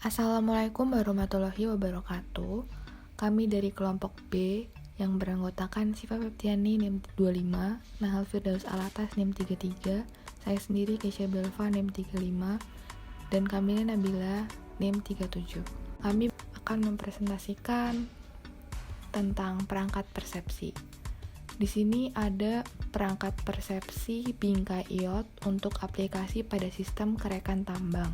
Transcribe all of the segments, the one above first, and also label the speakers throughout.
Speaker 1: Assalamualaikum warahmatullahi wabarakatuh. Kami dari kelompok B yang beranggotakan Siva Feptiani NIM 25, Nahal Firdaus Alatas NIM 33, saya sendiri Kesha Belva NIM 35, dan Kamila Nabila NIM 37. Kami akan mempresentasikan tentang perangkat persepsi. Di sini ada perangkat persepsi bingkai iot untuk aplikasi pada sistem kerekan tambang.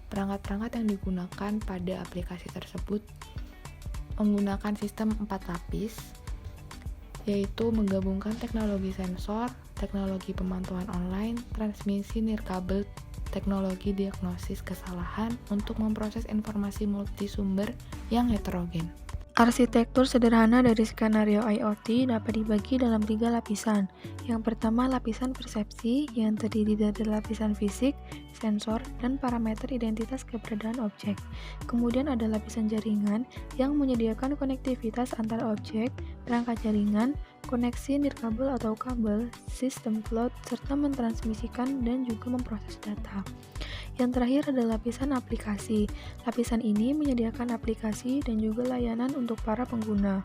Speaker 1: Perangkat-perangkat yang digunakan pada aplikasi tersebut menggunakan sistem 4 lapis, yaitu menggabungkan teknologi sensor, teknologi pemantauan online, transmisi nirkabel, teknologi diagnosis kesalahan untuk memproses informasi multisumber yang heterogen.
Speaker 2: Arsitektur sederhana dari skenario IoT dapat dibagi dalam 3 lapisan. Yang pertama, lapisan persepsi yang terdiri dari lapisan fisik, sensor, dan parameter identitas keberadaan objek. Kemudian ada lapisan jaringan yang menyediakan konektivitas antar objek, perangkat jaringan, koneksi nirkabel atau kabel, sistem cloud, serta mentransmisikan dan juga memproses data. Yang terakhir ada lapisan aplikasi. Lapisan ini menyediakan aplikasi dan juga layanan untuk para pengguna.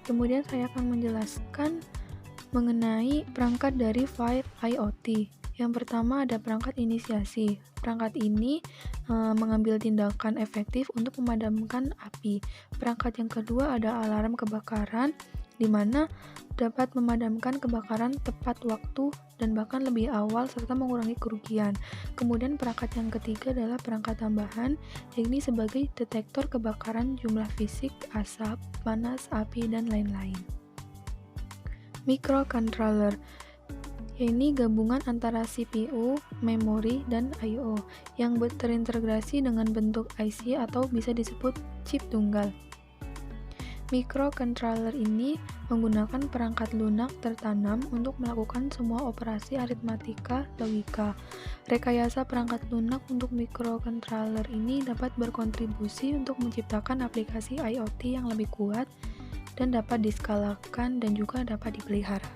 Speaker 2: Kemudian saya akan menjelaskan mengenai perangkat dari file IoT. Yang pertama ada perangkat inisiasi. Perangkat ini mengambil tindakan efektif untuk memadamkan api. Perangkat yang kedua ada alarm kebakaran, di mana dapat memadamkan kebakaran tepat waktu dan bahkan lebih awal serta mengurangi kerugian. Kemudian perangkat yang ketiga adalah perangkat tambahan, yakni sebagai detektor kebakaran jumlah fisik, asap, panas, api, dan lain-lain. Microcontroller, yakni gabungan antara CPU, memori, dan I/O yang terintegrasi dengan bentuk IC atau bisa disebut chip tunggal. Microcontroller ini menggunakan perangkat lunak tertanam untuk melakukan semua operasi aritmatika logika. Rekayasa perangkat lunak untuk microcontroller ini dapat berkontribusi untuk menciptakan aplikasi IoT yang lebih kuat dan dapat diskalakan dan juga dapat dipelihara.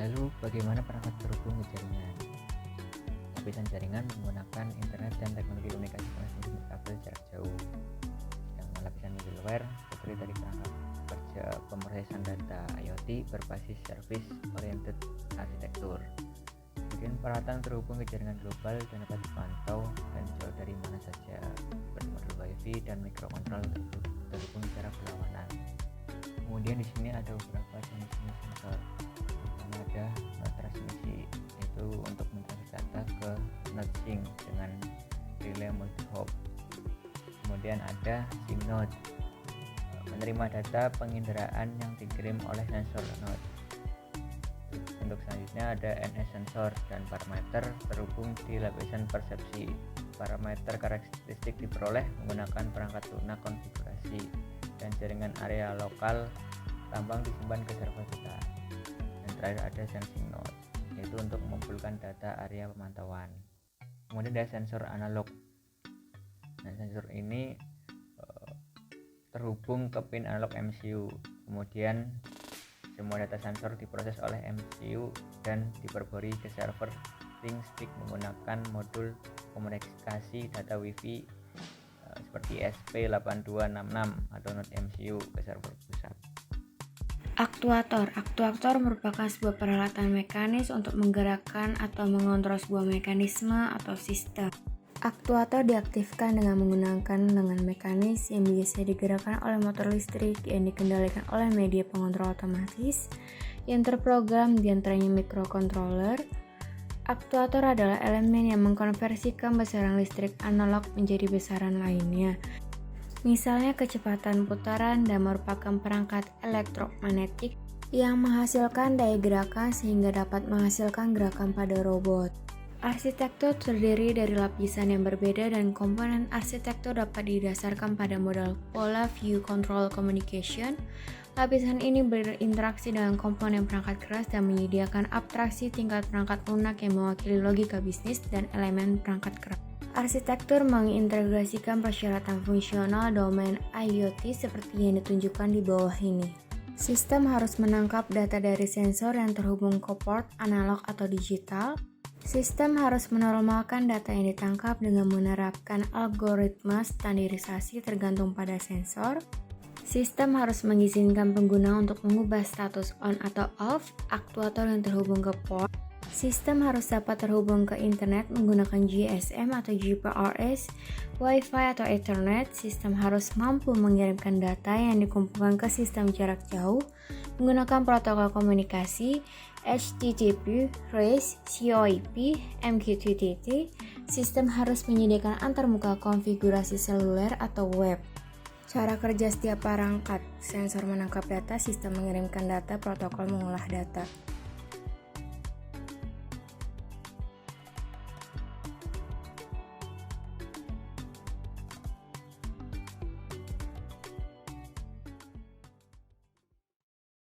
Speaker 3: Lalu, bagaimana perangkat terhubung ke jaringan? Lapisan jaringan menggunakan internet dan teknologi komunikasi transmisi kabel jarak jauh. Lapisan middleware terdiri dari perangkat kerja pemrosesan data IoT berbasis service oriented arsitektur. Kemudian peralatan terhubung ke jaringan global dan dapat dipantau dan jauh dari mana saja, seperti modul WiFi dan mikrokontrol terhubung secara berlawanan. Kemudian di sini ada beberapa jenis sensor. Pertama ada node transmisi, yaitu untuk mentransfer data ke node sync dengan relay multi-hop. Kemudian ada sync node, menerima data penginderaan yang dikirim oleh sensor node. Untuk selanjutnya ada NS sensor dan parameter terhubung di lapisan persepsi. Parameter karakteristik diperoleh menggunakan perangkat lunak konfigurasi dan jaringan area lokal tambang disimpan ke server data. Dan terakhir ada sensing node, yaitu untuk mengumpulkan data area pemantauan. Kemudian ada sensor analog. Nah, sensor ini terhubung ke pin analog MCU. Kemudian semua data sensor diproses oleh MCU dan diperbori ke server ThinkSpeak menggunakan modul komunikasi data Wi-Fi seperti SP8266 atau node MCU ke server pusat.
Speaker 4: Aktuator merupakan sebuah peralatan mekanis untuk menggerakkan atau mengontrol sebuah mekanisme atau sistem. Aktuator diaktifkan dengan menggunakan lengan mekanis yang biasa digerakkan oleh motor listrik yang dikendalikan oleh media pengontrol otomatis yang terprogram diantaranya microcontroller. Aktuator adalah elemen yang mengkonversikan besaran listrik analog menjadi besaran lainnya. Misalnya kecepatan putaran dan merupakan perangkat elektromagnetik yang menghasilkan daya gerakan sehingga dapat menghasilkan gerakan pada robot. Arsitektur terdiri dari lapisan yang berbeda dan komponen arsitektur dapat didasarkan pada model Pola View Control Communication. Lapisan ini berinteraksi dengan komponen perangkat keras dan menyediakan abstraksi tingkat perangkat lunak yang mewakili logika bisnis dan elemen perangkat keras. Arsitektur mengintegrasikan persyaratan fungsional domain IoT seperti yang ditunjukkan di bawah ini. Sistem harus menangkap data dari sensor yang terhubung ke port analog atau digital. Sistem harus menormalkan data yang ditangkap dengan menerapkan algoritma standarisasi tergantung pada sensor. Sistem harus mengizinkan pengguna untuk mengubah status on atau off aktuator yang terhubung ke port. Sistem harus dapat terhubung ke internet menggunakan GSM atau GPRS, Wi-Fi atau Ethernet. Sistem harus mampu mengirimkan data yang dikumpulkan ke sistem jarak jauh menggunakan protokol komunikasi HTTP, REST, COIP, MQTT. Sistem harus menyediakan antarmuka konfigurasi seluler atau web. Cara kerja setiap perangkat: sensor menangkap data, sistem mengirimkan data, protokol mengolah data.